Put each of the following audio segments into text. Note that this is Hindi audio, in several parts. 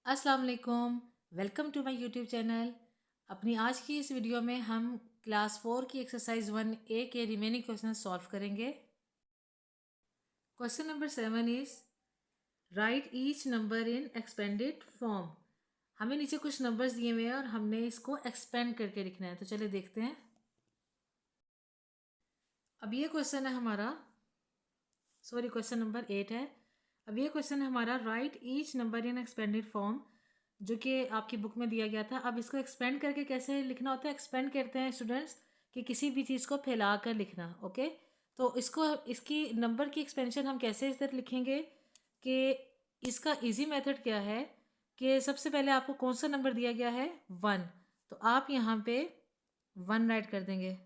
अस्सलाम वालेकुम। Welcome to my YouTube channel. अपनी आज की इस वीडियो में हम क्लास 4 की एक्सरसाइज 1A के रिमेनिंग क्वेश्चन सॉल्व करेंगे। Question number 7 is right each number in expanded form. हमें नीचे कुछ नंबर्स दिए हुए हैं और हमने इसको एक्सपेंड करके लिखना है। तो चलिए देखते हैं। अब ये क्वेश्चन है हमारा, सॉरी क्वेश्चन नंबर 8 है। अब ये क्वेश्चन है हमारा right each number in expanded form, जो कि आपकी बुक में दिया गया था। अब इसको एक्सपेंड करके कैसे लिखना होता है? एक्सपेंड करते हैं स्टूडेंट्स कि किसी भी चीज़ को फैला कर लिखना। ओके, तो इसको इसकी नंबर की एक्सपेंशन हम कैसे इस तरह लिखेंगे कि इसका इजी मेथड क्या है कि सबसे पहले आपको कौन सा नंबर दिया गया है? 1। तो आप यहाँ पे 1 राइट कर देंगे।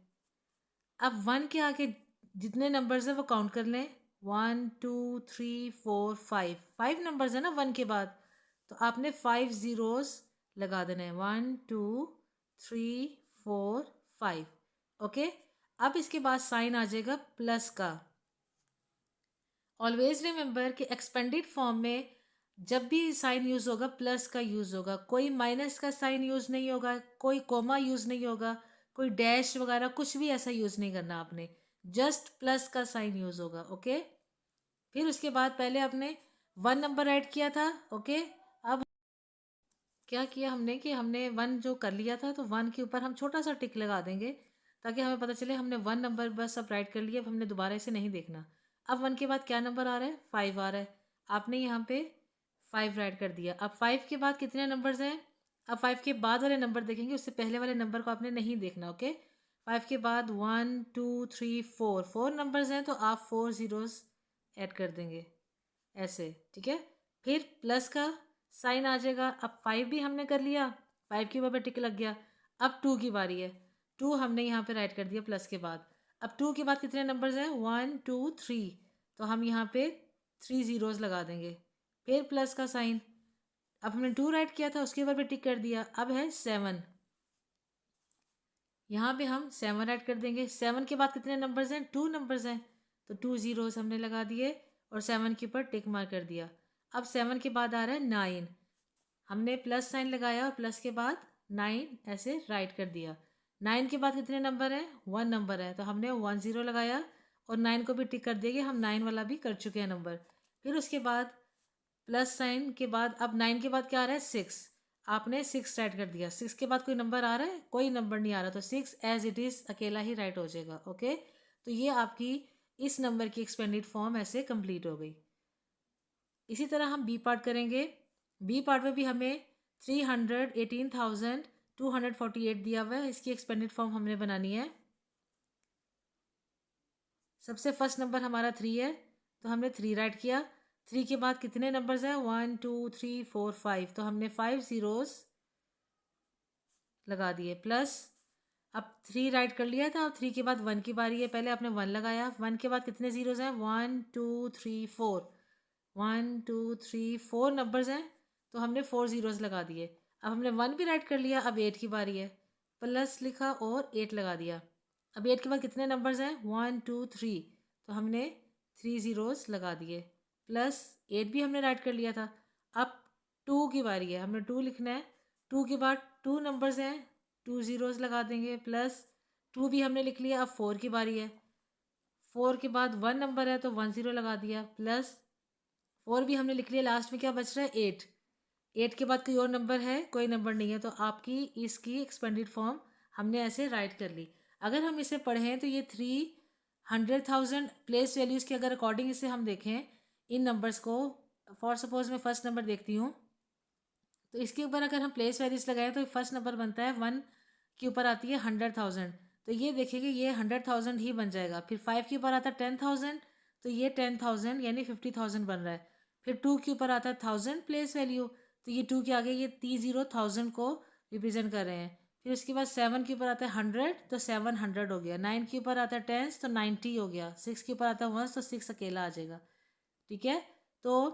अब 1 के आगे जितने नंबर्स हैं वो काउंट कर लें। 1 2 3 4 5, 5 नंबर्स है ना 1 के बाद, तो आपने 5 जीरोस लगा देना है। 1 2 3 4 5। ओके, अब इसके बाद साइन आ जाएगा प्लस का। ऑलवेज रिमेंबर कि एक्सपेंडेड फॉर्म में जब भी साइन यूज़ होगा प्लस का यूज़ होगा, कोई माइनस का साइन यूज़ नहीं होगा, कोई कोमा यूज़ नहीं होगा, कोई डैश वगैरह कुछ भी ऐसा यूज़ नहीं करना आपने। जस्ट प्लस का साइन यूज़ होगा। ओके, फिर उसके बाद पहले आपने 1 नंबर ऐड किया था। ओके, अब क्या किया हमने कि हमने 1 जो कर लिया था, तो 1 के ऊपर हम छोटा सा टिक लगा देंगे ताकि हमें पता चले हमने 1 नंबर बस अब राइट कर लिया। अब हमने दोबारा इसे नहीं देखना। अब 1 के बाद क्या नंबर आ रहा है? 5 आ रहा है। आपने यहाँ पे 5 राइट कर दिया। अब 5 के बाद कितने नंबर्स हैं? अब 5 के बाद वाले नंबर देखेंगे, उससे पहले वाले नंबर को आपने नहीं देखना। ओके, 5 के बाद 1 2 3 4, 4 नंबर्स हैं तो आप 4 जीरोस ऐड कर देंगे ऐसे। ठीक है, फिर प्लस का साइन आ जाएगा। अब 5 भी हमने कर लिया, 5 के ऊपर पे टिक लग गया। अब 2 की बारी है। 2 हमने यहाँ पे राइट कर दिया प्लस के बाद। अब 2 के बाद कितने नंबर्स हैं? 1 2 3, तो हम यहाँ पे 3 जीरोस लगा देंगे। फिर प्लस का साइन। अब हमने 2 राइट किया था, उसके ऊपर पे टिक कर दिया। अब है 7, यहाँ पे हम 7 राइट कर देंगे। 7 के बाद कितने नंबर्स हैं? 2 नंबर्स हैं, तो 2 जीरोस हमने लगा दिए और 7 के ऊपर टिक मार कर दिया। अब 7 के बाद आ रहा है 9, हमने प्लस साइन लगाया और प्लस के बाद 9 ऐसे राइट कर दिया। 9 के बाद कितने नंबर है? 1 नंबर है, तो हमने 1 जीरो लगाया और 9 को भी टिक कर दिया कि हम 9 वाला भी कर चुके हैं नंबर। फिर उसके बाद प्लस साइन के बाद अब 9 के बाद क्या आ रहा है? 6, आपने 6 राइट कर दिया। 6 के बाद कोई नंबर आ रहा है? कोई नंबर नहीं आ रहा, तो 6 एज इट इज़ अकेला ही राइट हो जाएगा। ओके, तो ये आपकी इस नंबर की एक्सपेंडेड फॉर्म ऐसे कंप्लीट हो गई। इसी तरह हम बी पार्ट करेंगे। बी पार्ट में भी हमें 318,248 दिया हुआ है। इसकी एक्सपेंडेड फॉर्म हमने बनानी है। सबसे फर्स्ट नंबर हमारा 3 है, तो हमने 3 राइट किया। 3 के बाद कितने नंबर्स हैं? 1 2 3 4 5, तो हमने 5 जीरोस लगा दिए। प्लस अब 3 राइट कर लिया था। अब 3 के बाद 1 की बारी है, पहले आपने 1 लगाया। 1 के बाद कितने जीरोस हैं? 1 2 3 4, 1 2 3 4 नंबर्स हैं, तो हमने 4 जीरोस लगा दिए। अब हमने 1 भी राइट कर लिया। अब 8 की बारी है, प्लस लिखा और 8 लगा दिया। अब 8 के बाद कितने नंबर्स हैं? 1 2 3, तो हमने 3 जीरोस लगा दिए। प्लस 8 भी हमने राइट कर लिया था। अब 2 की बारी है, हमने 2 लिखना है। 2 के बाद 2 नंबर्स हैं, 2 जीरोस लगा देंगे। प्लस 2 भी हमने लिख लिया। अब 4 की बारी है। 4 के बाद 1 नंबर है, तो 1 जीरो लगा दिया। प्लस 4 भी हमने लिख लिया। लास्ट में क्या बच रहा है? 8। 8 के बाद कोई और नंबर है? कोई नंबर नहीं है, तो आपकी इसकी एक्सपेंडेड फॉर्म हमने ऐसे राइट कर ली। अगर हम इसे पढ़ें तो ये 300,000 प्लेस वैल्यूज़ के अगर अकॉर्डिंग इसे हम देखें इन नंबर्स को, फॉर सपोज मैं फर्स्ट नंबर देखती हूँ, तो इसके ऊपर अगर हम प्लेस वैल्यूज़ लगाएं तो फर्स्ट नंबर बनता है 1 के ऊपर आती है 100,000, तो ये देखिए ये 100,000 ही बन जाएगा। फिर 5 के ऊपर आता है 10,000, तो ये 10,000 यानी 50,000 बन रहा है। फिर 2 के ऊपर आता है 1000 प्लेस वैल्यू, तो ये 2 के आगे ये 30,000 को रिप्रेजेंट कर रहे हैं। फिर उसके बाद 7 के ऊपर आता है 100, तो 700 हो गया। 9 के ऊपर आता है 10, तो 90 हो गया। 6 के ऊपर आता है 1, तो 6 अकेला आ जाएगा। ठीक है, तो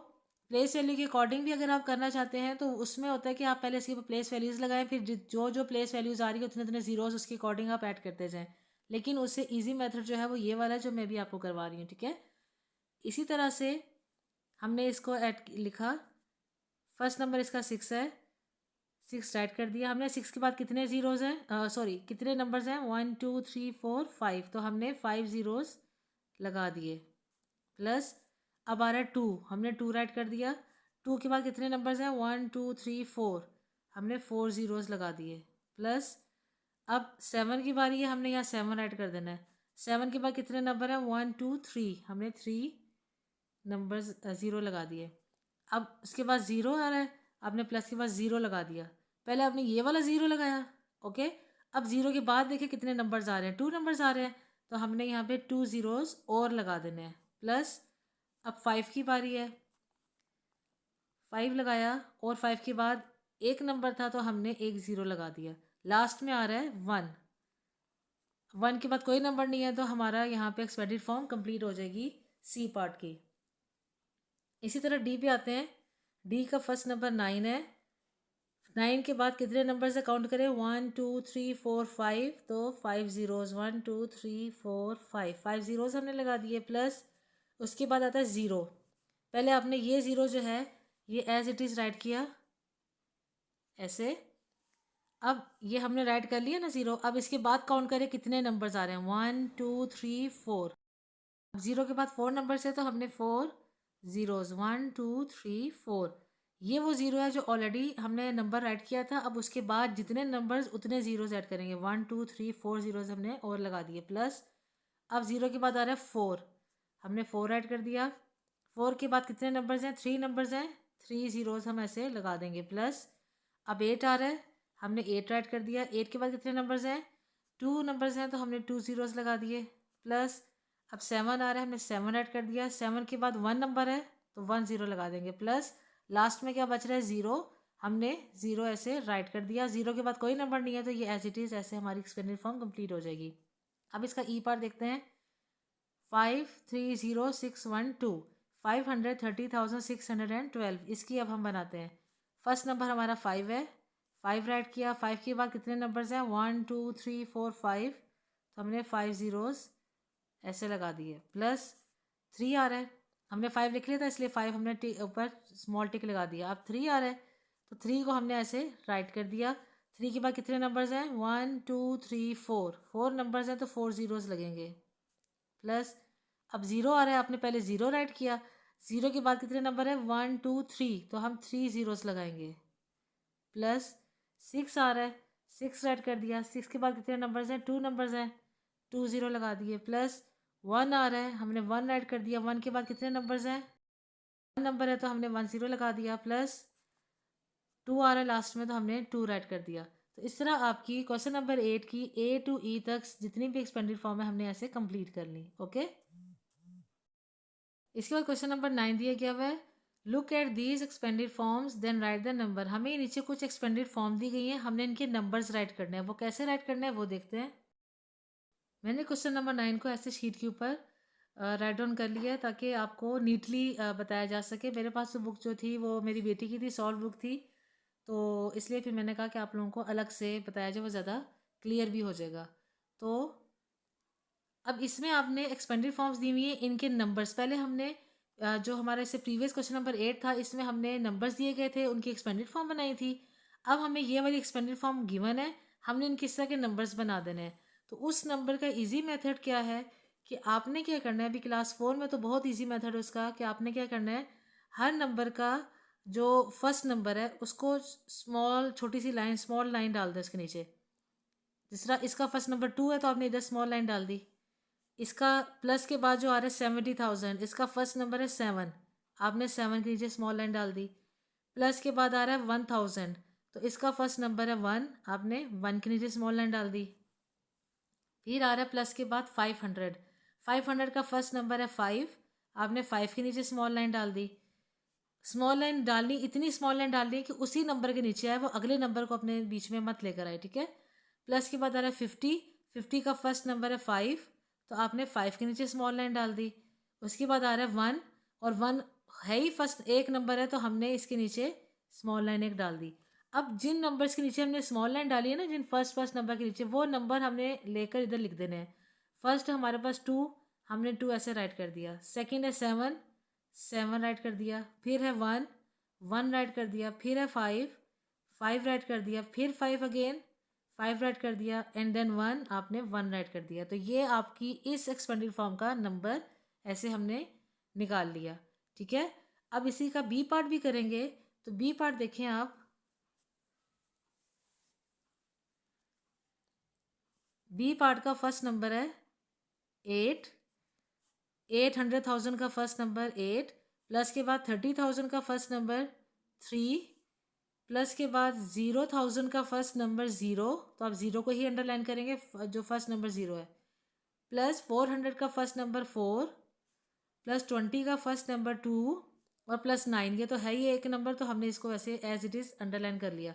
प्लेस वैल्यू के अकॉर्डिंग भी अगर आप करना चाहते हैं तो उसमें होता है कि आप पहले इसके प्लेस वैल्यूज़ लगाएं, फिर जो जो प्लेस वैल्यूज़ आ रही है उतने उतने जीरोस उसके अकॉर्डिंग आप ऐड करते जाएं। लेकिन उससे इजी मेथड जो है वो ये वाला है जो मैं भी आपको करवा रही हूँ। ठीक है, इसी तरह से हमने इसको ऐड लिखा फर्स्ट नंबर इसका 6 है, 6 राइट कर दिया हमने। 6 के बाद कितने ज़ीरोज़ हैं, सॉरी कितने नंबर्स हैं, 1 2 3 4 5, तो हमने 5 ज़ीरोज़ लगा दिए। प्लस अब आ रहा है 2, हमने 2 राइट कर दिया। 2 के बाद कितने नंबर्स हैं, 1 2 3 4, हमने 4 ज़ीरोज़ लगा दिए। प्लस अब 7 की बारी है, हमने यहाँ 7 राइट कर देना है। 7 के बाद कितने नंबर हैं, 1 2 3, हमने 3 नंबर्स ज़ीरो लगा दिए। अब उसके बाद ज़ीरो आ रहा है, आपने प्लस के बाद ज़ीरो लगा दिया। पहले आपने ये वाला ज़ीरो लगाया, ओके। अब ज़ीरो के बाद देखिए कितने नंबर्स आ रहे हैं, 2 नंबर्स आ रहे हैं, तो हमने यहाँ पे 2 ज़ीरोज़ और लगा देने हैं। प्लस अब 5 की बारी है, 5 लगाया और 5 के बाद एक नंबर था तो हमने एक ज़ीरो लगा दिया। लास्ट में आ रहा है 1, 1 के बाद कोई नंबर नहीं है, तो हमारा यहाँ पे एक्सपेंडेड फॉर्म कंप्लीट हो जाएगी सी पार्ट की। इसी तरह डी पे आते हैं। डी का फर्स्ट नंबर 9 है। 9 के बाद कितने नंबर से काउंट करें, 1 2 3 4 5, तो 5 ज़ीरोज़, 1 2 3 4 5, 5 ज़ीरोज़ हमने लगा दिए। प्लस उसके बाद आता है ज़ीरो। पहले आपने ये ज़ीरो जो है ये एज इट इज़ राइट किया ऐसे। अब ये हमने राइट कर लिया ना ज़ीरो। अब इसके बाद काउंट करें कितने नंबर्स आ रहे हैं, 1 2 3 4। अब ज़ीरो के बाद 4 नंबर्स है तो हमने 4 ज़ीरोज़, 1 2 3 4। ये वो ज़ीरो है जो ऑलरेडी हमने नंबर राइट किया था। अब उसके बाद जितने नंबर्स उतने ज़ीरोज़ ऐड करेंगे, 1 2 3 4 ज़ीरोज़ हमने और लगा दिए। प्लस अब ज़ीरो के बाद आ रहा है 4, हमने 4 ऐड कर दिया। 4 के बाद कितने नंबर्स हैं, 3 नंबर्स हैं, 3 ज़ीरोज़ हम ऐसे लगा देंगे। प्लस अब 8 आ रहा है, हमने 8 ऐड कर दिया। 8 के बाद कितने नंबर्स हैं, 2 नंबर्स हैं, तो हमने 2 ज़ीरोज़ लगा दिए। प्लस अब 7 आ रहा है, हमने 7 ऐड कर दिया। 7 के बाद 1 नंबर है तो 1 ज़ीरो लगा देंगे। प्लस लास्ट में क्या बच रहा है, ज़ीरो, हमने ज़ीरो ऐसे राइट कर दिया। ज़ीरो के बाद कोई नंबर नहीं है तो ये एज इट इज़ ऐसे हमारी एक्सपेंडेड फॉर्म कंप्लीट हो जाएगी। अब इसका ई पार्ट देखते हैं। 530612, 530,612, इसकी अब हम बनाते हैं। फर्स्ट नंबर हमारा 5 है, 5 राइट किया। 5 के बाद कितने नंबर्स हैं, 1 2 3 4 5, तो हमने 5 ज़ीरोज़ ऐसे लगा दिए। प्लस 3 आ रहा है, हमने 5 लिख लिया था इसलिए 5 हमने ऊपर स्मॉल टिक लगा दिया। अब 3 आ रहा है तो 3 को हमने ऐसे राइट कर दिया। 3 के बाद कितने नंबर्स हैं, 1 2 3 4, 4 नंबर्स हैं तो 4 ज़ीरोज़ लगेंगे। प्लस अब ज़ीरो आ रहा है, आपने पहले ज़ीरो राइट किया। ज़ीरो के बाद कितने नंबर है, 1 2 3, तो हम 3 ज़ीरोज़ लगाएंगे। प्लस 6 आ रहा है, 6 राइट कर दिया। 6 के बाद कितने नंबर्स हैं, 2 नंबर्स हैं, 2 ज़ीरो लगा दिए। प्लस 1 आ रहा है, हमने 1 राइट कर दिया। 1 के बाद कितने नंबर्स हैं, 1 नंबर है तो हमने 1 ज़ीरो लगा दिया। प्लस 2 आ रहा है लास्ट में तो हमने 2 राइट कर दिया। तो इस तरह आपकी क्वेश्चन नंबर 8 की ए टू ई तक जितनी भी एक्सपेंडेड फॉर्म है हमने ऐसे कंप्लीट कर ली, ओके। इसके बाद क्वेश्चन नंबर 9 दिया गया हुआ है, look at these expanded forms then write the number. हमें नीचे कुछ एक्सपेंडेड फॉर्म दी गई हैं, हमने इनके नंबर्स राइट करने हैं। वो कैसे राइट करना है वो देखते हैं। मैंने क्वेश्चन नंबर 9 को ऐसे शीट के ऊपर राइट डाउन कर लिया है ताकि आपको नीटली बताया जा सके। मेरे पास तो बुक जो थी वो मेरी बेटी की थी, सॉल्व बुक थी, तो इसलिए फिर मैंने कहा कि आप लोगों को अलग से बताया जाए, वो ज़्यादा क्लियर भी हो जाएगा। तो अब इसमें आपने एक्सपेंडेड फॉर्म्स दी हुई है, इनके नंबर्स पहले हमने जो हमारा इससे प्रीवियस क्वेश्चन नंबर 8 था इसमें हमने नंबर्स दिए गए थे, उनकी एक्सपेंडेड फॉर्म बनाई थी। अब हमें ये वाली एक्सपेंडेड फॉर्म गिवन है, हमने इनके इस तरह के नंबर्स बना देने हैं। तो उस नंबर का इजी मेथड क्या है कि आपने क्या करना है, अभी क्लास 4 में तो बहुत इजी मेथड है उसका, कि आपने क्या करना है, हर नंबर का जो फर्स्ट नंबर है उसको स्मॉल छोटी सी लाइन, स्मॉल लाइन डाल दो इसके नीचे। जिस तरह इसका फर्स्ट नंबर 2 है तो आपने इधर स्मॉल लाइन डाल दी। इसका प्लस के बाद जो आ रहा है 70,000, इसका फर्स्ट नंबर है 7, आपने 7 के नीचे स्मॉल लाइन डाल दी। प्लस के बाद आ रहा है 1000, तो इसका फर्स्ट नंबर है 1, आपने 1 के नीचे स्मॉल लाइन डाल दी। फिर आ रहा है प्लस के बाद 500, 500 का फर्स्ट नंबर है 5, आपने 5 के नीचे स्मॉल लाइन डाल दी। स्मॉल लाइन डालनी, इतनी स्मॉल लाइन डाल दी कि उसी नंबर के नीचे आए, वो अगले नंबर को अपने बीच में मत लेकर आए, ठीक है। प्लस के बाद आ रहा है 50, 50 का फर्स्ट नंबर है 5, तो आपने 5 के नीचे स्मॉल लाइन डाल दी। उसके बाद आ रहा है 1, और 1 है ही फर्स्ट एक नंबर है तो हमने इसके नीचे स्मॉल लाइन एक डाल दी। अब जिन नंबर्स के नीचे हमने स्मॉल लाइन डाली है ना, जिन फर्स्ट नंबर के नीचे, वो नंबर हमने लेकर इधर लिख देने हैं। फर्स्ट हमारे पास 2, हमने 2 ऐसे राइट कर दिया। सेकेंड है 7, 7 राइट कर दिया। फिर है 1, 1 राइट कर दिया, फिर है 5 राइट कर दिया, फिर 5 अगेन, 5 राइट कर दिया एंड देन 1 आपने 1 राइट कर दिया। तो ये आपकी इस एक्सपेंडेड फॉर्म का नंबर ऐसे हमने निकाल लिया। ठीक है, अब इसी का बी पार्ट भी करेंगे। तो बी पार्ट देखें आप, बी पार्ट का फर्स्ट नंबर है 8, 800,000 का फर्स्ट नंबर 8, प्लस के बाद 30,000 का फर्स्ट नंबर 3, प्लस के बाद 0,000 का फर्स्ट नंबर 0, तो आप 0 को ही अंडरलाइन करेंगे जो फर्स्ट नंबर 0 है, प्लस 400 का फर्स्ट नंबर 4, प्लस 20 का फर्स्ट नंबर 2 और प्लस 9। ये तो है ही एक नंबर, तो हमने इसको ऐसे एज इट इज़ अंडरलाइन कर लिया।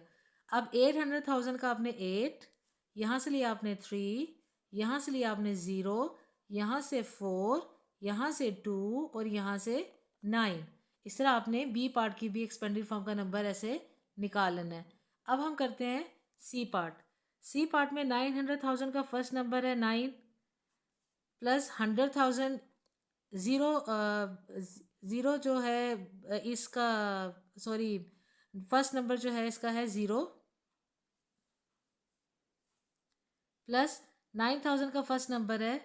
अब 800,000 का आपने 8, यहाँ से लिया आपने 3, यहाँ से लिया आपने 0, यहाँ से 4, यहाँ से 2 और यहाँ से 9। इस तरह आपने बी पार्ट की भी एक्सपेंडेड फॉर्म का नंबर ऐसे निकाल लेना है। अब हम करते हैं सी पार्ट। सी पार्ट में 900,000 का फर्स्ट नंबर है 9, प्लस 100,000, ज़ीरो ज़ीरो जो है इसका, सॉरी, फर्स्ट नंबर जो है इसका है 0, प्लस 9,000 का फर्स्ट नंबर है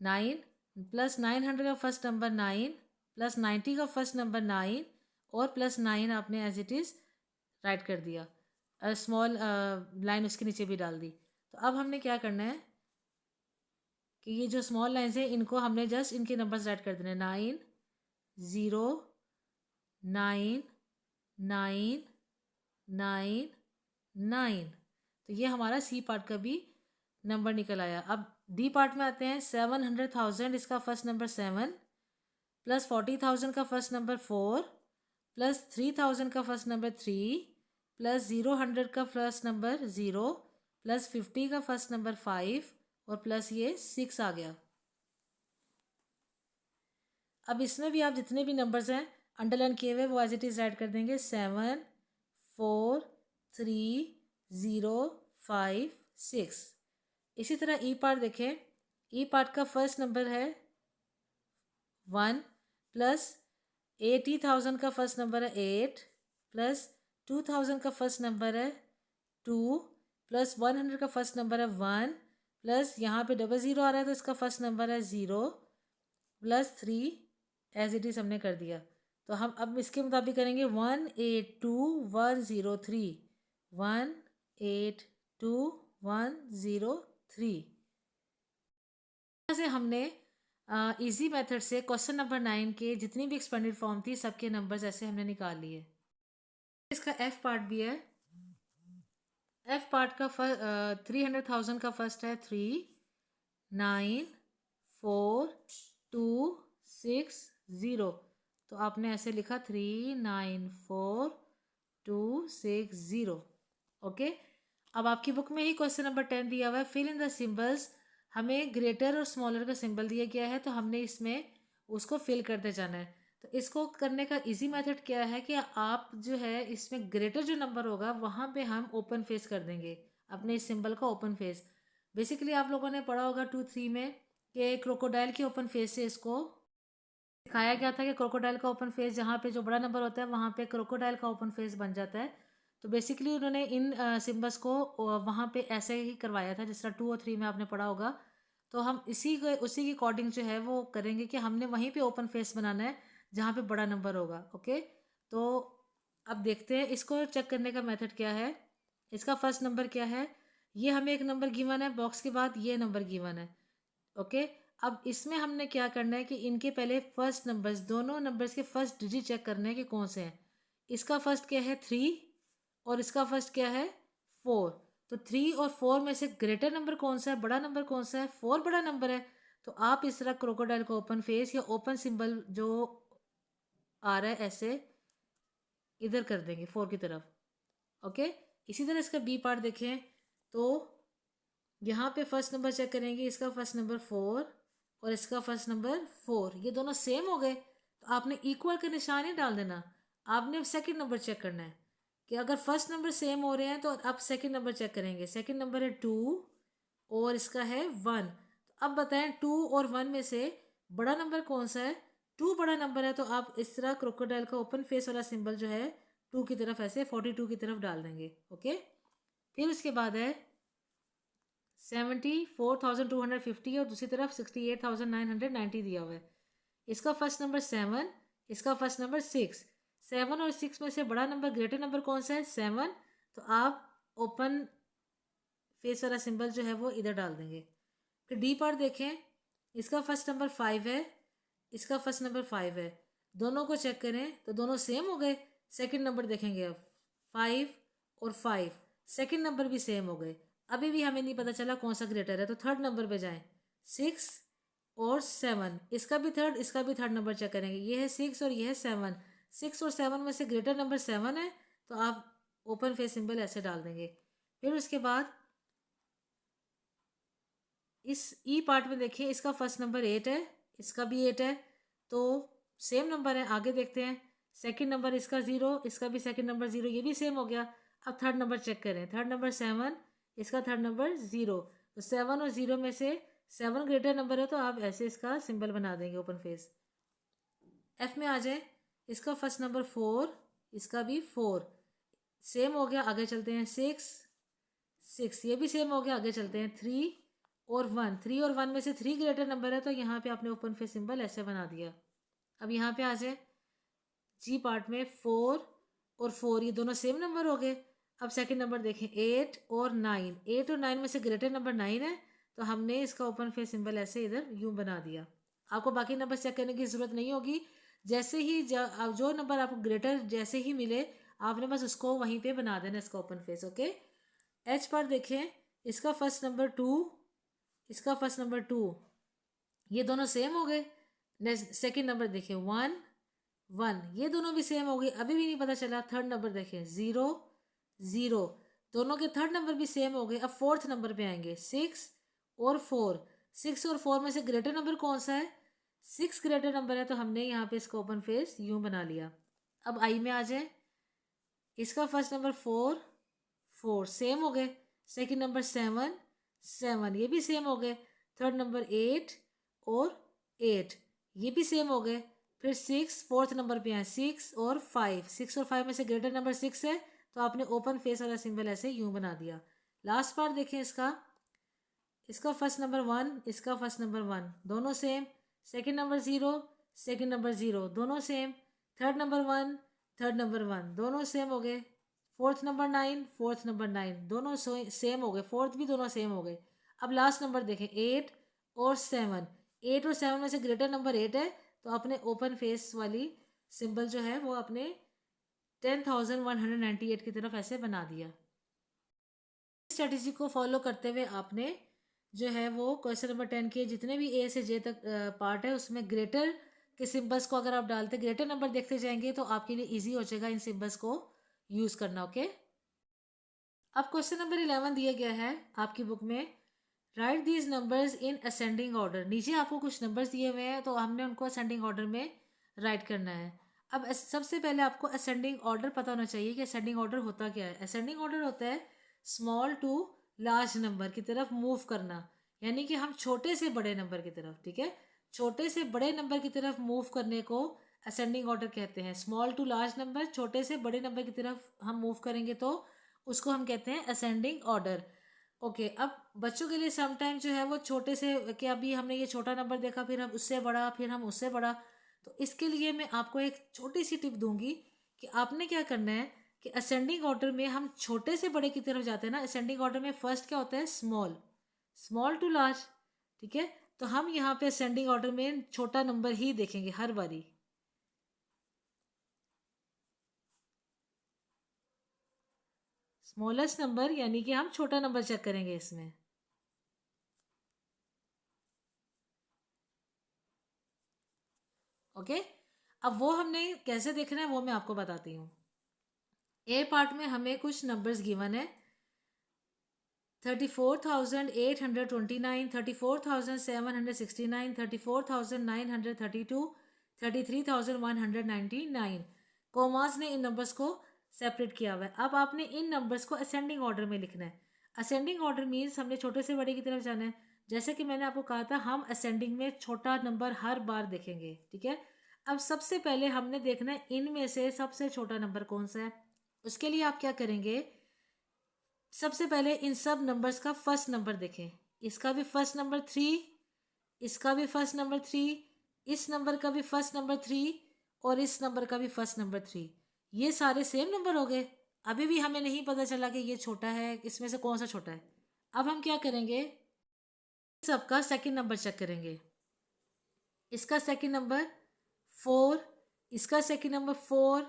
9, प्लस 900 का फर्स्ट नंबर 9, प्लस 90 का फर्स्ट नंबर 9 और प्लस 9 आपने एज इट इज़ राइट कर दिया, स्मॉल लाइन उसके नीचे भी डाल दी। तो अब हमने क्या करना है कि ये जो स्मॉल लाइन्स हैं इनको हमने जस्ट इनके नंबर्स राइट कर देने, 9, 0, 9, 9, 9, 9। तो ये हमारा सी पार्ट का भी नंबर निकल आया। अब डी पार्ट में आते हैं। 700,000 इसका फर्स्ट नंबर 7, प्लस 40,000 का फर्स्ट नंबर 4, प्लस 3,000 का फर्स्ट नंबर 3, प्लस 0 का फर्स्ट नंबर 0, प्लस 50 का फर्स्ट नंबर 5 और प्लस ये 6 आ गया। अब इसमें भी आप जितने भी नंबर्स हैं अंडरलाइन किए हुए वो एज इट इज़ राइट कर देंगे, 7, 4, 3, 0, 5, 6। इसी तरह ई पार्ट देखें। ई पार्ट का फर्स्ट नंबर है 1, प्लस 80,000 का फर्स्ट नंबर है 8, प्लस 2,000 का फर्स्ट नंबर है 2, प्लस 100 का फर्स्ट नंबर है 1, प्लस यहाँ पे 00 आ रहा है तो इसका फर्स्ट नंबर है 0, प्लस 3 एज इट इज़ हमने कर दिया। तो हम अब इसके मुताबिक करेंगे 182,103, 182,103। से हमने इजी मेथड से क्वेश्चन नंबर 9 के जितनी भी एक्सपेंडेड फॉर्म थी सबके नंबर्स ऐसे हमने निकाल लिए। इसका एफ पार्ट भी है। एफ पार्ट का 300,000 का फर्स्ट है 3, 9, 4, 2, 6, 0। तो आपने ऐसे लिखा 3, 9, 4, 2, 6, 0। ओके, अब आपकी बुक में ही क्वेश्चन नंबर 10 दिया हुआ है, फिल इन द सिंबल्स। हमें ग्रेटर और स्मॉलर का सिंबल दिया गया है तो हमने इसमें उसको फिल करते जाना है। तो इसको करने का इजी मेथड क्या है कि आप जो है इसमें ग्रेटर जो नंबर होगा वहाँ पे हम ओपन फेस कर देंगे अपने इस सिंबल का ओपन फेस। बेसिकली आप लोगों ने पढ़ा होगा 2-3 में कि क्रोकोडाइल के ओपन फेस से इसको दिखाया गया था कि क्रोकोडाइल का ओपन फेस जहाँ पे जो बड़ा नंबर होता है वहाँ पे क्रोकोडाइल का ओपन फेस बन जाता है। तो बेसिकली उन्होंने इन सिम्बल्स को वहाँ पे ऐसे ही करवाया था जिस तरह 2 और 3 में आपने पढ़ा होगा। तो हम उसी के अकॉर्डिंग जो है वो करेंगे कि हमने वहीं पे ओपन फेस बनाना है जहाँ पे बड़ा नंबर होगा। ओके, तो अब देखते हैं इसको चेक करने का मेथड क्या है। इसका फर्स्ट नंबर क्या है, ये हमें एक नंबर गिवन है, बॉक्स के बाद ये नंबर गिवन है। ओके, अब इसमें हमने क्या करना है कि इनके पहले फर्स्ट नंबर्स, दोनों नंबर्स के फर्स्ट डिजिट चेक करने हैं कि कौन से हैं। इसका फर्स्ट क्या है 3 और इसका फर्स्ट क्या है 4। तो 3 और 4 में से ग्रेटर नंबर कौन सा है, बड़ा नंबर कौन सा है, 4 बड़ा नंबर है। तो आप इस तरह क्रोकोडाइल का ओपन फेस या ओपन सिंबल जो आ रहा है ऐसे इधर कर देंगे 4 की तरफ। ओके, इसी तरह इसका बी पार्ट देखें तो यहाँ पे फर्स्ट नंबर चेक करेंगे, इसका फर्स्ट नंबर 4 और इसका फर्स्ट नंबर 4, ये दोनों सेम हो गए। तो आपने इक्वल का निशान ही डाल देना। आपने अब सेकंड नंबर चेक करना है कि अगर फर्स्ट नंबर सेम हो रहे हैं तो आप सेकंड नंबर चेक करेंगे। सेकंड नंबर है 2 और इसका है 1। तो अब बताएं 2 और 1 में से बड़ा नंबर कौन सा है, 2 बड़ा नंबर है तो आप इस तरह क्रोकोडाइल का ओपन फेस वाला सिंबल जो है 2 की तरफ ऐसे 42 की तरफ डाल देंगे। ओके, फिर उसके बाद है 74,250 और दूसरी तरफ 68,990 दिया हुआ है। इसका फर्स्ट नंबर 7, इसका फर्स्ट नंबर 6। 7 और 6 में से बड़ा नंबर ग्रेटर नंबर कौन सा है? 7। तो आप ओपन फेस वाला सिंबल जो है वो इधर डाल देंगे। फिर डी पार्ट देखें, इसका फर्स्ट नंबर 5 है, इसका फर्स्ट नंबर 5 है। दोनों को चेक करें तो दोनों सेम हो गए। सेकंड नंबर देखेंगे अब 5 और 5, सेकंड नंबर भी सेम हो गए। अभी भी हमें नहीं पता चला कौन सा ग्रेटर है, तो थर्ड नंबर पे जाएं। 6 और 7, इसका भी थर्ड, इसका भी थर्ड नंबर चेक करेंगे। ये है 6 और ये है 7। 6 और 7 में से ग्रेटर नंबर 7 है, तो आप ओपन फेस सिंबल ऐसे डाल देंगे। फिर उसके बाद इस ई पार्ट में देखिए, इसका फर्स्ट नंबर 8 है, इसका भी 8 है, तो सेम नंबर है। आगे देखते हैं, सेकंड नंबर इसका 0, इसका भी सेकंड नंबर 0, ये भी सेम हो गया। अब थर्ड नंबर चेक करें, थर्ड नंबर 7, इसका थर्ड नंबर 0, तो 7 और 0 में से 7 ग्रेटर नंबर है, तो आप ऐसे इसका सिंबल बना देंगे ओपन फेस। एफ में आ जाए, इसका फर्स्ट नंबर 4, इसका भी 4, सेम हो गया। आगे चलते हैं, 6, ये भी सेम हो गया। आगे चलते हैं, 3 और 1, 3 और 1 में से 3 ग्रेटर नंबर है, तो यहाँ पे आपने ओपन फेस सिंबल ऐसे बना दिया। अब यहाँ पे आ जाए, जी पार्ट में 4 और 4, ये दोनों सेम नंबर हो गए। अब सेकंड नंबर देखें, 8 और 9, 8 और 9 में से ग्रेटर नंबर 9 है, तो हमने इसका ओपन फेस सिंबल ऐसे इधर यूं बना दिया। आपको बाकी नंबर चेक करने की ज़रूरत नहीं होगी। जैसे ही जो नंबर आपको ग्रेटर जैसे ही मिले, आपने बस उसको वहीं पे बना देना इसका ओपन फेस। ओके, एच पर देखें, इसका फर्स्ट नंबर 2, इसका फर्स्ट नंबर 2, ये दोनों सेम हो गए। नेक्स्ट सेकेंड नंबर देखें, 1 1, ये दोनों भी सेम हो गए। अभी भी नहीं पता चला। थर्ड नंबर देखें, 0 0, दोनों के थर्ड नंबर भी सेम हो गए। अब फोर्थ नंबर पे आएंगे, 6 और 4, 6 और 4 में से ग्रेटर नंबर कौन सा है? 6 ग्रेटर नंबर है, तो हमने यहाँ पे इसका ओपन फेस यूं बना लिया। अब आई में आ जाए, इसका फर्स्ट नंबर 4 4, सेम हो गए। सेकंड नंबर 7 7, ये भी सेम हो गए। थर्ड नंबर 8 और 8, ये भी सेम हो गए। फिर 6, फोर्थ नंबर पे आए, 6 और 5, 6 और 5 में से ग्रेटर नंबर 6 है, तो आपने ओपन फेस वाला सिंबल ऐसे यूं बना दिया। लास्ट पार्ट देखें, इसका फर्स्ट नंबर 1, इसका फर्स्ट नंबर 1, दोनों same. Second number 0, second number 0, दोनों same. Third number 1, third number 1, दोनों सेम हो गए। फोर्थ नंबर 9, फोर्थ नंबर 9, दोनों सेम हो गए। फोर्थ भी दोनों सेम हो गए। अब लास्ट नंबर देखें, 8 और 7, 8 और 7 में से ग्रेटर नंबर 8 है, तो अपने ओपन फेस वाली सिंबल जो है वो अपने 10,198 की तरफ ऐसे बना दिया। स्ट्रेटजी को फॉलो करते हुए आपने जो है वो क्वेश्चन नंबर 10 के जितने भी ए से जे तक पार्ट है, उसमें ग्रेटर के सिंबल्स को अगर आप डालते ग्रेटर नंबर देखते जाएंगे, तो आपके लिए इजी हो जाएगा इन सिंबल्स को यूज़ करना। ओके, अब क्वेश्चन नंबर 11 दिया गया है आपकी बुक में, right these numbers in ascending order. नीचे आपको कुछ नंबर्स दिए हुए हैं, तो हमने उनको असेंडिंग ऑर्डर में राइट करना है। अब सबसे पहले आपको असेंडिंग ऑर्डर पता होना चाहिए कि असेंडिंग ऑर्डर होता क्या है। असेंडिंग ऑर्डर होता है स्मॉल टू लार्ज नंबर की तरफ मूव करना, यानी कि हम छोटे से बड़े नंबर की तरफ, ठीक है, छोटे से बड़े नंबर की तरफ मूव करने को असेंडिंग ऑर्डर कहते हैं। स्मॉल टू लार्ज नंबर, छोटे से बड़े नंबर की तरफ हम मूव करेंगे तो उसको हम कहते हैं असेंडिंग ऑर्डर। ओके, अब बच्चों के लिए समटाइम जो है वो छोटे से, कि अभी हमने ये छोटा नंबर देखा, फिर हम उससे बड़ा, फिर हम उससे बड़ा, तो इसके लिए मैं आपको एक छोटी सी टिप दूंगी कि आपने क्या करना है कि असेंडिंग ऑर्डर में हम छोटे से बड़े की तरफ जाते हैं ना। असेंडिंग ऑर्डर में फर्स्ट क्या होता है? स्मॉल, स्मॉल टू लार्ज, ठीक है। तो हम यहाँ पे असेंडिंग ऑर्डर में छोटा नंबर ही देखेंगे हर बारी। स्मॉलेस्ट नंबर, यानी कि हम छोटा नंबर चेक करेंगे इसमें। ओके, अब वो हमने कैसे देखना है वो मैं आपको बताती हूँ। ए पार्ट में हमें कुछ नंबर्स गिवन है, 34,829, 34,769, 34,932, 33,199। कॉमास ने इन नंबर्स को सेपरेट किया हुआ है। अब आपने इन नंबर्स को असेंडिंग ऑर्डर में लिखना है। असेंडिंग ऑर्डर मीन्स हमने छोटे से बड़े की तरफ जाना है। जैसे कि मैंने आपको कहा था, हम असेंडिंग में छोटा नंबर हर बार देखेंगे, ठीक है। अब सबसे पहले हमने देखना है इनमें से सबसे छोटा नंबर कौन सा है। उसके लिए आप क्या करेंगे, सबसे पहले इन सब नंबर्स का फर्स्ट नंबर देखें। इसका भी फर्स्ट नंबर 3, इसका भी फर्स्ट नंबर 3, इस नंबर का भी फर्स्ट नंबर 3 और इस नंबर का भी फर्स्ट नंबर 3। ये सारे सेम नंबर हो गए। अभी भी हमें नहीं पता चला कि ये छोटा है, इसमें से कौन सा छोटा है। अब हम क्या करेंगे, सबका सेकंड नंबर चेक करेंगे। इसका सेकंड नंबर 4, इसका सेकंड नंबर 4,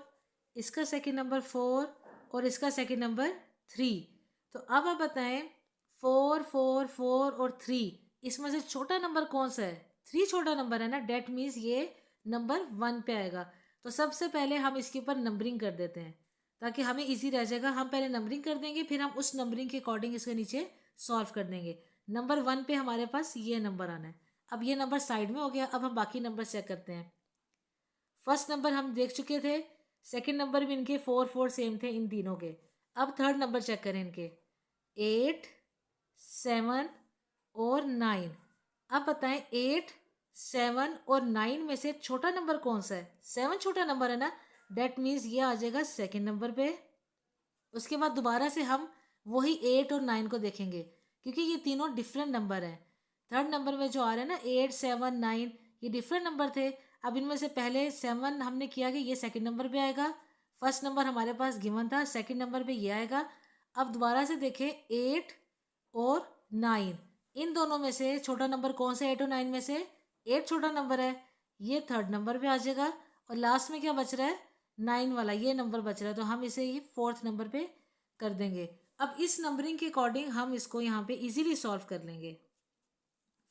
इसका सेकंड नंबर 4 और इसका सेकंड नंबर 3। तो अब आप बताएं 4 4 4 और 3 इसमें से छोटा नंबर कौन सा है। 3 छोटा नंबर है ना, डेट मीन्स ये नंबर 1 पे आएगा। तो सबसे पहले हम इसके ऊपर नंबरिंग कर देते हैं ताकि हमें इजी रह जाएगा। हम पहले नंबरिंग कर देंगे, फिर हम उस नंबरिंग के अकॉर्डिंग इसके नीचे सॉल्व कर देंगे। नंबर 1 पे हमारे पास ये नंबर आना है। अब ये नंबर साइड में हो गया। अब हम बाकी नंबर चेक करते हैं। फर्स्ट नंबर हम देख चुके थे, सेकंड नंबर भी इनके 4 4 सेम थे इन तीनों के। अब थर्ड नंबर चेक करें इनके, 8 7 और 9। अब बताएं 8 7 और 9 में से छोटा नंबर कौन सा है। 7 छोटा नंबर है ना, डेट मीन्स ये आ जाएगा सेकंड नंबर पे। उसके बाद दोबारा से हम वही 8 और 9 को देखेंगे क्योंकि ये तीनों डिफरेंट नंबर हैं। थर्ड नंबर में जो आ रहा है ना 8 7 9, ये डिफरेंट नंबर थे। अब इनमें से पहले 7 हमने किया कि ये सेकंड नंबर पे आएगा। फर्स्ट नंबर हमारे पास गिवन था, सेकंड नंबर पे ये आएगा। अब दोबारा से देखें 8 और 9, इन दोनों में से छोटा नंबर कौन सा है। 8 और 9 में से 8 छोटा नंबर है, ये थर्ड नंबर पे आ जाएगा। और लास्ट में क्या बच रहा है, 9 वाला ये नंबर बच रहा है, तो हम इसे ये फोर्थ नंबर पे कर देंगे। अब इस नंबरिंग के अकॉर्डिंग हम इसको यहाँ पे इजीली सॉल्व कर लेंगे।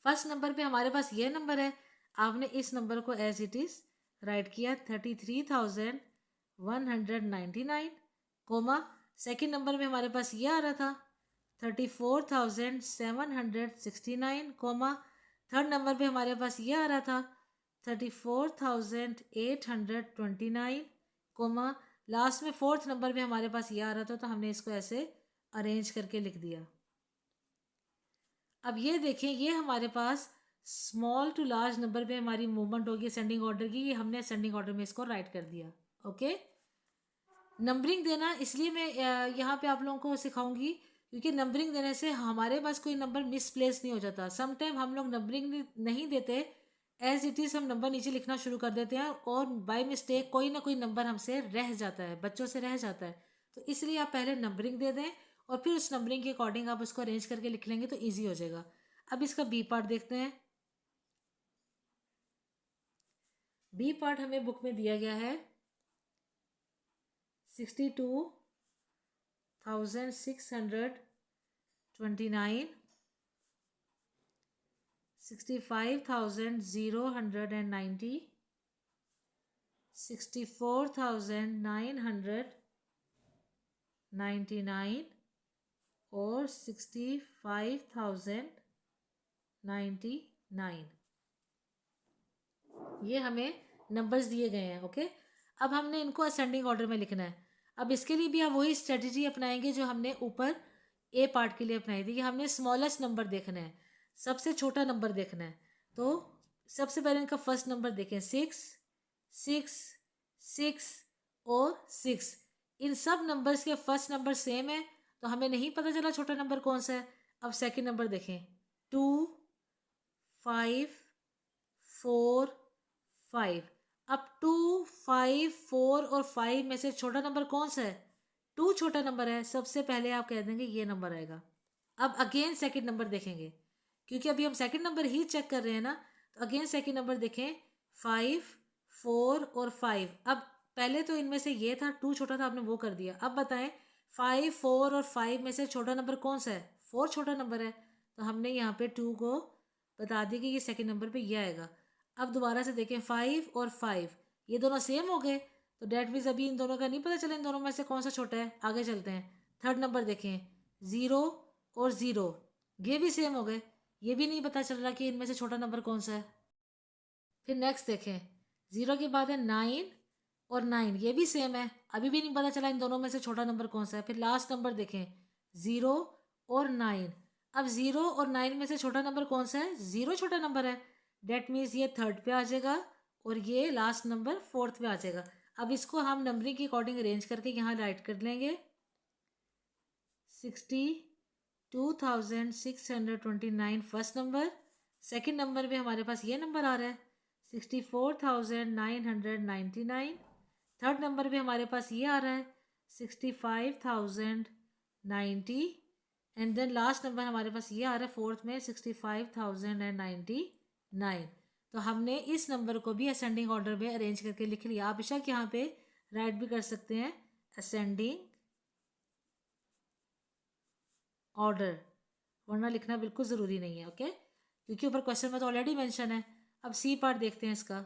फर्स्ट नंबर पे हमारे पास ये नंबर है, आपने इस नंबर को एज इट इज राइट किया 33,199, कोमा सेकेंड नंबर में हमारे पास ये आ रहा था 34,769, कोमा थर्ड नंबर पे हमारे पास ये आ रहा था 34,829, कोमा लास्ट में फोर्थ नंबर पे हमारे पास ये आ रहा था, तो हमने इसको ऐसे अरेंज करके लिख दिया। अब ये देखें, ये हमारे पास स्मॉल टू लार्ज नंबर पे हमारी मूवमेंट होगी असेंडिंग ऑर्डर की। ये हमने असेंडिंग ऑर्डर में इसको राइट कर दिया। ओके, नंबरिंग देना इसलिए मैं यहाँ पे आप लोगों को सिखाऊंगी क्योंकि नंबरिंग देने से हमारे पास कोई नंबर मिसप्लेस नहीं हो जाता। समटाइम हम लोग नंबरिंग नहीं देते, एज इट इज़ हम नंबर नीचे लिखना शुरू कर देते हैं और बाय मिस्टेक कोई ना कोई नंबर हमसे रह जाता है, बच्चों से रह जाता है। तो इसलिए आप पहले नंबरिंग दे दें और फिर उस नंबरिंग के अकॉर्डिंग आप उसको अरेंज करके लिख लेंगे तो ईजी हो जाएगा। अब इसका बी पार्ट देखते हैं। बी पार्ट हमें बुक में दिया गया है 62,629, 65,090, 64,999 और 65,099, ये हमें नंबर्स दिए गए हैं। ओके, अब हमने इनको असेंडिंग ऑर्डर में लिखना है। अब इसके लिए भी आप वही स्ट्रेटजी अपनाएंगे जो हमने ऊपर ए पार्ट के लिए अपनाई थी कि हमने स्मॉलेस्ट नंबर देखना है, सबसे छोटा नंबर देखना है। तो सबसे पहले इनका फर्स्ट नंबर देखें, 6 6 6 और 6। इन सब नंबर्स के फर्स्ट नंबर सेम है तो हमें नहीं पता चला छोटा नंबर कौन सा है। अब सेकंड नंबर देखें, 2 5 4 5। अब 2 5 4 और 5 में से छोटा नंबर कौन सा है। 2 छोटा नंबर है, सबसे पहले आप कह देंगे ये नंबर आएगा। अब अगेन सेकंड नंबर देखेंगे क्योंकि अभी हम सेकंड नंबर ही चेक कर रहे हैं ना, तो अगेन सेकंड नंबर देखें, 5 4 और 5। अब पहले तो इनमें से ये था 2 छोटा था, आपने वो कर दिया। अब बताएं 5 4 और 5 में से छोटा नंबर कौन सा है। 4 छोटा नंबर है, तो हमने यहाँ पे 2 को बता दिया कि ये सेकंड नंबर पे ये आएगा। अब दोबारा से देखें 5 और 5 ये दोनों सेम हो गए, तो डेट मीन्स अभी इन दोनों का नहीं पता चला इन दोनों में से कौन सा छोटा है। आगे चलते हैं, थर्ड नंबर देखें, 0 और 0 ये भी सेम हो गए, ये भी नहीं पता चल रहा कि इनमें से छोटा नंबर कौन सा है। फिर नेक्स्ट देखें, 0 के बाद है 9 और 9 ये भी सेम है, अभी भी नहीं पता चला इन दोनों में से छोटा नंबर कौन सा है। फिर लास्ट नंबर देखें, 0 और 9। अब 0 और 9 में से छोटा नंबर कौन सा है। 0 छोटा नंबर है, डेट मीन्स ये थर्ड पे आ जाएगा और ये लास्ट नंबर फोर्थ में आ जाएगा। अब इसको हम नंबरिंग के अकॉर्डिंग अरेंज करके यहाँ राइट कर लेंगे। 62,629 फर्स्ट नंबर, सेकंड नंबर पे हमारे पास ये नंबर आ रहा है 64,999, थर्ड नंबर पे हमारे पास ये आ रहा है 65,090 एंड देन लास्ट नंबर हमारे पास ये आ रहा है फोर्थ में 65,099। तो हमने इस नंबर को भी असेंडिंग ऑर्डर में अरेंज करके लिख लिया। आप बेशक यहाँ पे राइट भी कर सकते हैं असेंडिंग ऑर्डर, वरना लिखना बिल्कुल ज़रूरी नहीं है, ओके, क्योंकि ऊपर क्वेश्चन में तो ऑलरेडी मेंशन है। अब सी पार्ट देखते हैं इसका।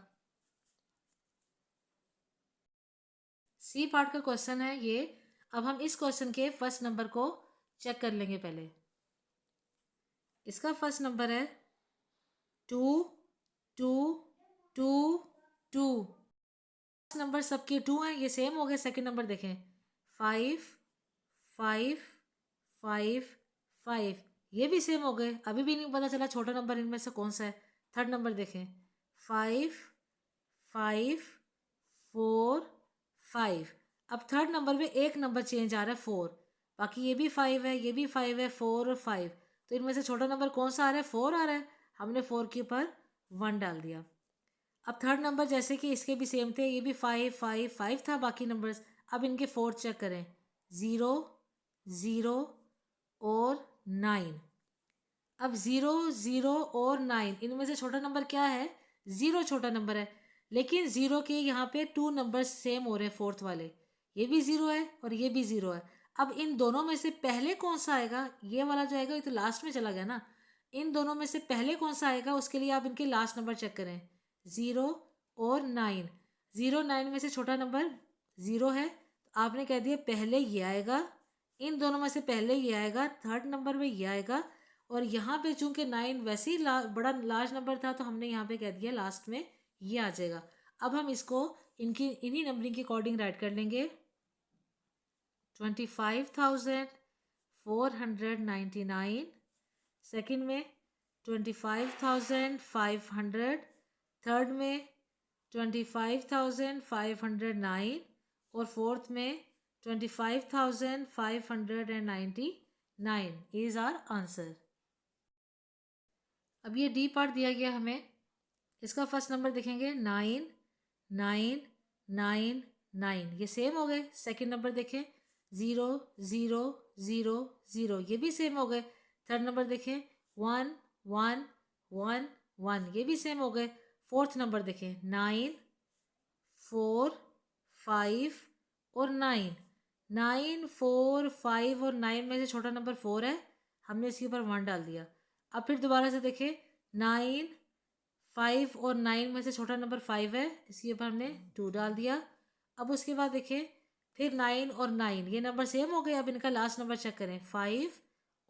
सी पार्ट का क्वेश्चन है ये। अब हम इस क्वेश्चन के फर्स्ट नंबर को चेक कर लेंगे पहले। इसका फर्स्ट नंबर है 2 2 2 2। फर्स्ट नंबर सबके 2 हैं, ये सेम हो गए। सेकंड नंबर देखें 5 5 5 5, ये भी सेम हो गए। अभी भी नहीं पता चला छोटा नंबर इनमें से कौन सा है। थर्ड नंबर देखें 5 5 4 5। अब थर्ड नंबर में एक नंबर चेंज आ रहा है 4, बाकी ये भी 5 है, ये भी 5 है, 4 और 5। तो इनमें से छोटा नंबर कौन सा आ रहा है? 4 आ रहा है। हमने 4 के ऊपर 1 डाल दिया। अब थर्ड नंबर जैसे कि इसके भी सेम थे, ये भी 5 5 5 था बाकी नंबर्स। अब इनके फोर्थ चेक करें 0 0 और 9। अब 0 0 और 9 इनमें से छोटा नंबर क्या है? 0 छोटा नंबर है, लेकिन 0 के यहाँ पे 2 नंबर सेम हो रहे हैं फोर्थ वाले। ये भी 0 है और ये भी 0 है। अब इन दोनों में से पहले कौन सा आएगा? ये वाला जो आएगा ये तो लास्ट में चला गया ना। इन दोनों में से पहले कौन सा आएगा उसके लिए आप इनके लास्ट नंबर चेक करें 0 और 9। 0 9 में से छोटा नंबर 0 है, तो आपने कह दिया पहले ये आएगा। इन दोनों में से पहले ये आएगा, थर्ड नंबर में ये आएगा। और यहाँ पे चूंकि 9 वैसे ही बड़ा लार्ज नंबर था, तो हमने यहाँ पे कह दिया लास्ट में ये आ जाएगा। अब हम इसको इन्हीं नंबरिंग के अकॉर्डिंग राइट कर लेंगे। 25,499, सेकंड में 25,500, थर्ड में 25,509 और फोर्थ में 25,599 इज आर आंसर। अब ये डी पार्ट दिया गया हमें। इसका फर्स्ट नंबर देखेंगे 9 9 9 9, ये सेम हो गए। सेकंड नंबर देखें 0 0 0 0, ये भी सेम हो गए। थर्ड नंबर देखें 1 1 1 1, ये भी सेम हो गए। फोर्थ नंबर देखें 9 4 5 और 9। 9 4 5 और 9 में से छोटा नंबर 4 है, हमने इसके ऊपर 1 डाल दिया। अब फिर दोबारा से देखें 9 5 और 9 में से छोटा नंबर 5 है, इसके ऊपर हमने 2 डाल दिया। अब उसके बाद देखें फिर 9 और 9, ये नंबर सेम हो गए। अब इनका लास्ट नंबर चेक करें 5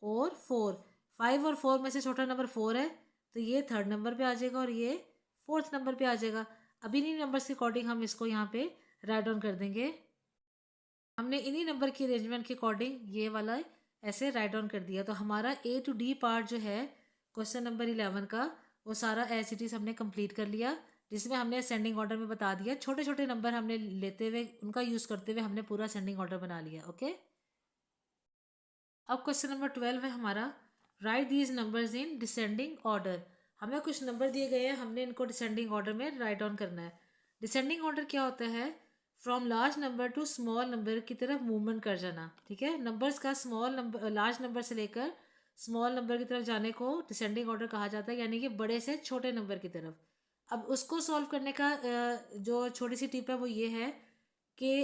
और 4। 5 और 4 में से छोटा नंबर 4 है, तो ये थर्ड नंबर पे आ जाएगा और ये फोर्थ नंबर पे आ जाएगा। अब इन्हीं नंबर के अकॉर्डिंग हम इसको यहाँ पे राइट डाउन कर देंगे। हमने इन्हीं नंबर की अरेंजमेंट के अकॉर्डिंग ये वाला ऐसे राइट डाउन कर दिया। तो हमारा ए टू डी पार्ट जो है क्वेश्चन नंबर 11 का, वो सारा एज इट इज़ हमने कंप्लीट कर लिया, जिसमें हमने असेंडिंग ऑर्डर में बता दिया। छोटे छोटे नंबर हमने लेते हुए उनका यूज़ करते हुए हमने पूरा असेंडिंग ऑर्डर बना लिया। ओके, अब क्वेश्चन नंबर 12 है हमारा, right these numbers in descending order. हमें कुछ नंबर दिए गए हैं, हमने इनको डिसेंडिंग ऑर्डर में राइट डाउन करना है। डिसेंडिंग ऑर्डर क्या होता है? From large number two small number की तरफ मूवमेंट कर जाना। ठीक है, नंबर्स का स्मॉल नंबर लार्ज नंबर से लेकर स्मॉल नंबर की तरफ जाने को डिसेंडिंग ऑर्डर कहा जाता है, यानी कि बड़े से छोटे नंबर की तरफ। अब उसको सॉल्व करने का जो छोटी सी टिप है वो ये है कि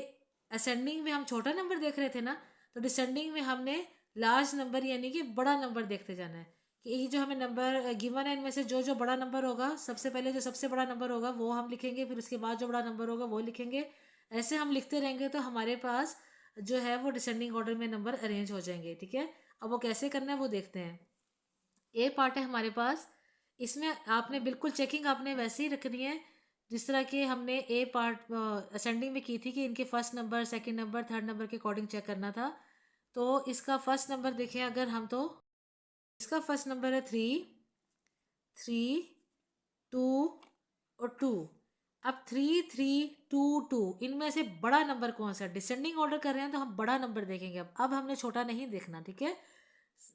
असेंडिंग में हम छोटा नंबर देख रहे थे ना, तो डिसेंडिंग में हमने लार्ज नंबर यानी कि बड़ा नंबर देखते जाना है कि ये जो हमें नंबर गिवन है इनमें से जो जो बड़ा नंबर होगा, सबसे पहले जो सबसे बड़ा नंबर होगा वो हम लिखेंगे, फिर उसके बाद जो बड़ा नंबर होगा वो लिखेंगे। ऐसे हम लिखते रहेंगे तो हमारे पास जो है वो डिसेंडिंग ऑर्डर में नंबर अरेंज हो जाएंगे। ठीक है, अब वो कैसे करना है वो देखते हैं। ए पार्ट है हमारे पास, इसमें आपने बिल्कुल चेकिंग आपने वैसे ही रखनी है जिस तरह के हमने ए पार्ट असेंडिंग में की थी कि इनके first number, second number, third number के अकॉर्डिंग चेक करना था। तो इसका फर्स्ट नंबर देखें अगर हम, तो इसका फर्स्ट नंबर है 3 3 2 और 2। अब 3322 इनमें से बड़ा नंबर कौन सा है? डिसेंडिंग ऑर्डर कर रहे हैं तो हम बड़ा नंबर देखेंगे। अब हमने छोटा नहीं देखना, ठीक है।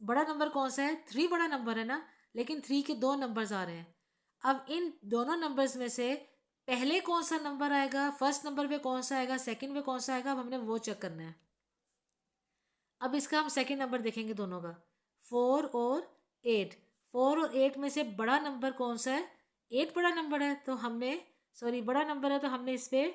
बड़ा नंबर कौन सा है? 3 बड़ा नंबर है ना, लेकिन 3 के 2 नंबर्स आ रहे हैं। अब इन दोनों नंबर्स में से पहले कौन सा नंबर आएगा, फर्स्ट नंबर पे कौन सा आएगा, सेकंड पे कौन सा आएगा, अब हमने वो चेक करना है। अब इसका हम सेकंड नंबर देखेंगे दोनों का, 4 और 8। 4 और 8 में से बड़ा नंबर कौन सा है? 8 बड़ा नंबर है तो हमने, सॉरी बड़ा नंबर है तो हमने इस पे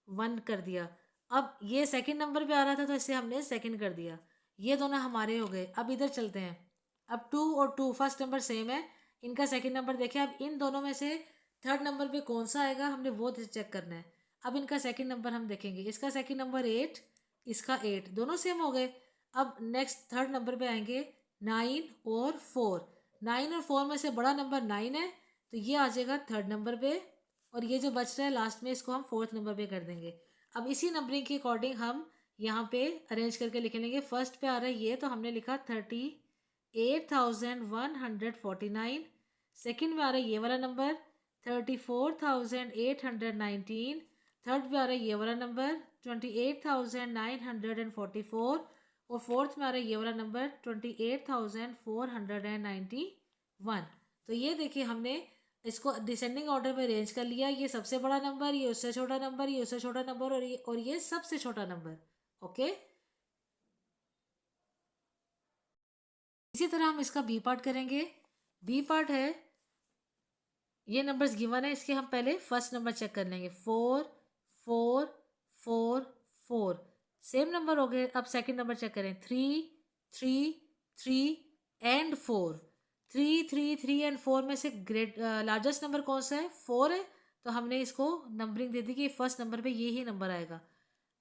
1 कर दिया। अब ये सेकंड नंबर पे आ रहा था तो इसे हमने सेकंड कर दिया। ये दोनों हमारे हो गए। अब इधर चलते हैं। अब 2 और 2 फर्स्ट नंबर सेम है, इनका सेकंड नंबर देखें। अब इन दोनों में से थर्ड नंबर पे कौन सा आएगा, हमने वो चेक करना है। अब इनका सेकंड नंबर हम देखेंगे। इसका सेकंड नंबर 8, इसका 8, दोनों सेम हो गए। अब नेक्स्ट थर्ड नंबर पे आएंगे 9 और 4। 9 और 4 में से बड़ा नंबर 9 है तो ये आ जाएगा थर्ड नंबर पे, और ये जो बच रहा है लास्ट में इसको हम फोर्थ नंबर पे कर देंगे। अब इसी नंबरिंग के अकॉर्डिंग हम यहाँ पे अरेंज करके लिख लेंगे। फर्स्ट पे आ रहा है ये, तो हमने लिखा 38,149। सेकंड में आ रहा है ये वाला नंबर 34,819। थर्ड पे आ रहा है ये वाला नंबर 28,944। और फोर्थ में आ रहा है ये वाला नंबर 28,491। तो ये देखिए हमने इसको डिसेंडिंग ऑर्डर में अरेंज कर लिया। ये सबसे बड़ा नंबर, ये उससे छोटा नंबर, ये उससे छोटा नंबर, और ये सबसे छोटा नंबर। ओके, इसी तरह हम इसका बी पार्ट करेंगे। बी पार्ट है, ये नंबर्स गिवन है, इसके हम पहले फर्स्ट नंबर चेक कर लेंगे। 4 4 4 4 सेम नंबर हो गए। अब सेकंड नंबर चेक करें। 3 3 3 एंड 4। 3 3 3 एंड 4 में से ग्रेट लार्जेस्ट नंबर कौन सा है? 4 है, तो हमने इसको नंबरिंग दे दी कि फर्स्ट नंबर पे ये ही नंबर आएगा।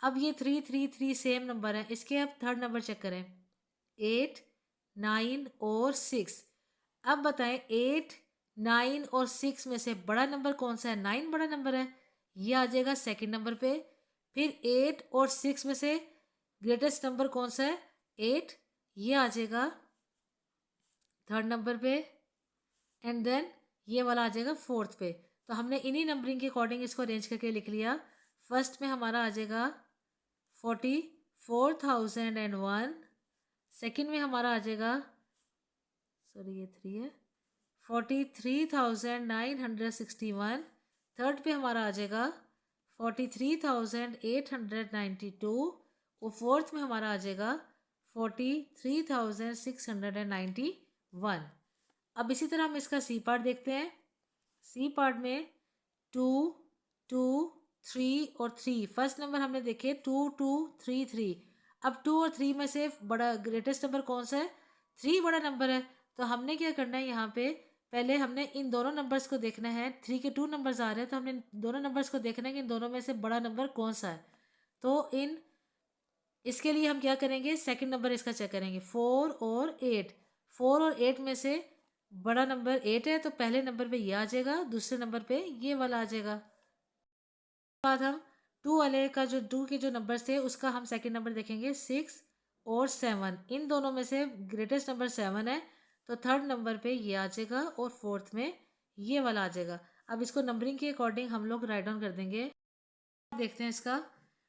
अब ये 3 3 3 सेम नंबर है, इसके अब थर्ड नंबर चेक करें। 8 9 और 6। अब बताएं 8 9 और 6 में से बड़ा नंबर कौन सा है? 9 बड़ा नंबर है, ये आ जाएगा सेकंड नंबर पे। फिर 8 और 6 में से ग्रेटेस्ट नंबर कौन सा है? 8, ये आ जाएगा थर्ड नंबर पे। एंड देन ये वाला आ जाएगा फोर्थ पे। तो हमने इन्हीं नंबरिंग के अकॉर्डिंग इसको अरेंज करके लिख लिया। फर्स्ट में हमारा आ जाएगा 44,001। सेकंड में हमारा आ जाएगा, सॉरी ये 3 है, 43,961। थर्ड पे हमारा आ जाएगा 43,892। और फोर्थ में हमारा आ जाएगा 43,691। अब इसी तरह हम इसका सी पार्ट देखते हैं। सी पार्ट में 2 2 3 और 3 फर्स्ट नंबर हमने देखे 2 2 3 3। अब 2 और 3 में से बड़ा ग्रेटेस्ट नंबर कौन सा है? 3 बड़ा नंबर है, तो हमने क्या करना है, यहाँ पे पहले हमने इन दोनों नंबर्स को देखना है। 3 के 2 नंबर्स आ रहे हैं तो हमने इन दोनों नंबर्स को देखना है कि इन दोनों में से बड़ा नंबर कौन सा है। तो इसके लिए हम क्या करेंगे, सेकंड नंबर इसका चेक करेंगे। 4 और 8। 4 और 8 में से बड़ा नंबर 8 है, तो पहले नंबर पे ये आ जाएगा, दूसरे नंबर पे ये वाला आ जाएगा। बाद हम 2 वाले का जो 2 के जो नंबर थे उसका हम सेकंड नंबर देखेंगे। 6 और 7, इन दोनों में से ग्रेटेस्ट नंबर 7 है, तो थर्ड नंबर पे ये आ जाएगा और फोर्थ में ये वाला आ जाएगा। अब इसको नंबरिंग के अकॉर्डिंग हम लोग राइट डाउन कर देंगे। देखते हैं इसका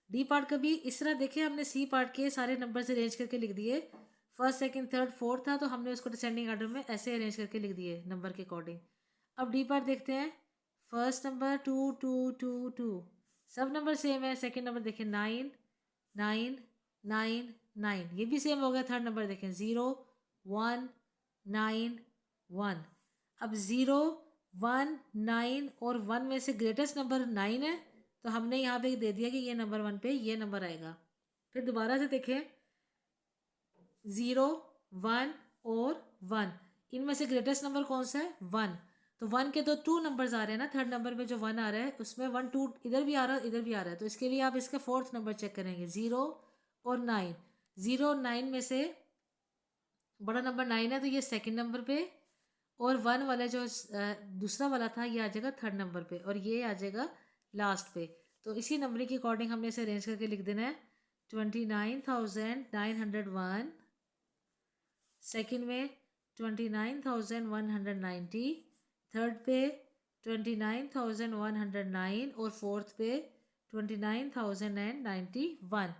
डी पार्ट का भी इस तरह देखे। हमने सी पार्ट के सारे नंबर से अरेंज करके लिख दिए। फर्स्ट सेकंड थर्ड फोर्थ था तो हमने उसको डिसेंडिंग ऑर्डर में ऐसे अरेंज करके लिख दिए नंबर के अकॉर्डिंग। अब डी पार्ट देखते हैं। फर्स्ट नंबर 2 2 2 2, सब नंबर सेम है। सेकंड नंबर देखें 9 9 9 9, ये भी सेम हो गया। थर्ड नंबर देखें 0 1 9 1। अब 0 1 9 और 1 में से ग्रेटेस्ट नंबर 9 है, तो हमने यहाँ पे दे दिया कि ये नंबर 1 पे ये नंबर आएगा। फिर दोबारा से देखें 0 1 और 1, इनमें से ग्रेटेस्ट नंबर कौन सा है? 1। तो 1 के तो 2 नंबर्स आ रहे हैं ना, थर्ड नंबर पे जो 1 आ रहा है उसमें 1 2 इधर भी आ रहा है इधर भी आ रहा है, तो इसके लिए आप इसका फोर्थ नंबर चेक करेंगे। 0 और 9। 0 9 में से बड़ा नंबर 9 है तो ये सेकंड नंबर पे, और 1 वाला जो दूसरा वाला था ये आ जाएगा थर्ड नंबर पे, और ये आ जाएगा लास्ट पे। तो इसी नंबर के अकॉर्डिंग हमने इसे अरेंज करके लिख देना है। 29,901, सेकंड में 29,190, थर्ड पे 29,109 और फोर्थ पे 29,091।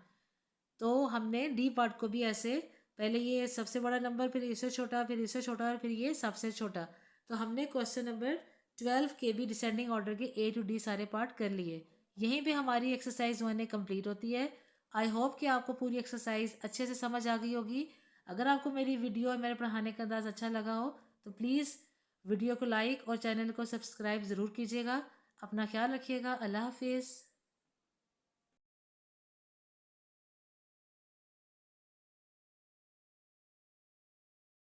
तो हमने डी पार्ट को भी ऐसे, पहले ये सबसे बड़ा नंबर, फिर इससे छोटा, फिर इससे छोटा और फिर ये सबसे छोटा। तो हमने क्वेश्चन नंबर 12 के भी डिसेंडिंग ऑर्डर के ए टू डी सारे पार्ट कर लिए। यहीं पे हमारी एक्सरसाइज 1 कंप्लीट होती है। आई होप कि आपको पूरी एक्सरसाइज अच्छे से समझ आ गई होगी। अगर आपको मेरी वीडियो और मेरे पढ़ाने का अंदाज़ अच्छा लगा हो तो प्लीज़ वीडियो को लाइक और चैनल को सब्सक्राइब ज़रूर कीजिएगा। अपना ख्याल रखिएगा। अल्लाह हाफिज़।